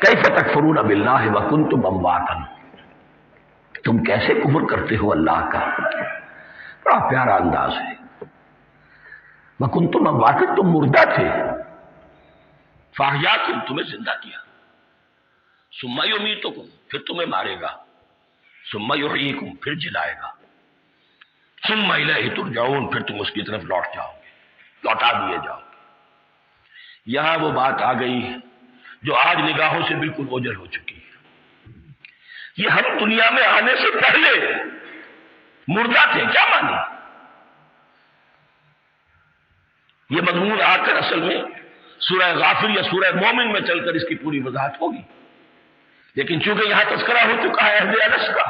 کیف تکفرون باللہ وکنتم امواتا، تم کیسے کفر کرتے ہو اللہ کا؟ بڑا پیارا انداز ہے. وکنتم امواتا، تم مردہ تھے، فاحیاکم، تمہیں زندہ کیا، ثم یمیتکم، پھر تمہیں مارے گا، ثم یحییکم، پھر جلائے گا، ثم الیہ ترجعون، پھر تم اس کی طرف لوٹ جاؤ گے، لوٹا دیے جاؤ گے. یہاں وہ بات آ گئی جو آج نگاہوں سے بالکل اوجھل ہو چکی ہے. یہ ہم دنیا میں آنے سے پہلے مردہ تھے، کیا مانی؟ یہ مضمون آ کر اصل میں سورہ غافر یا سورہ مومن میں چل کر اس کی پوری وضاحت ہوگی، لیکن چونکہ یہاں تذکرہ ہو چکا ہے اہل الرس کا.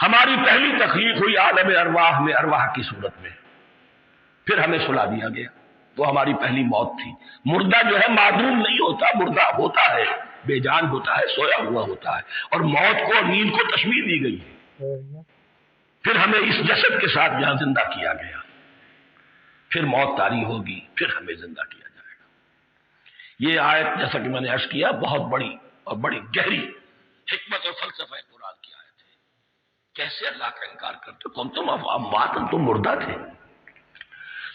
ہماری پہلی تخلیق ہوئی عالم ارواح میں، ارواح کی صورت میں، پھر ہمیں سلا دیا گیا، وہ ہماری پہلی موت تھی. مردہ جو ہے معدوم نہیں ہوتا، مردہ ہوتا ہے، بے جان ہوتا ہے، سویا ہوا ہوتا ہے، اور موت کو اور نیند کو تشبیہ دی گئی ہے. پھر ہمیں اس جسد کے ساتھ یہاں زندہ کیا گیا، پھر موت طاری ہوگی، پھر ہمیں زندہ کیا جائے گا. یہ آیت جیسا کہ میں نے عرض کیا بہت بڑی اور بڑی گہری حکمت اور فلسفہ قرآن کی آیت ہے. کیسے اللہ کا انکار کرتے؟ کنتم امواتا، تم مردہ تھے،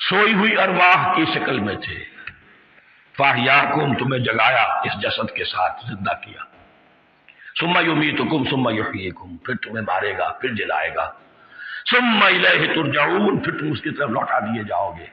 سوئی ہوئی ارواح کی شکل میں تھے، فاحیاکم، تمہیں جگایا، اس جسد کے ساتھ زندہ کیا، ثم یمیتکم ثم یحییکم، پھر تمہیں مارے گا، پھر جلائے گا، ثم الیہ ترجعون، پھر تم اس کی طرف لوٹا دیے جاؤ گے.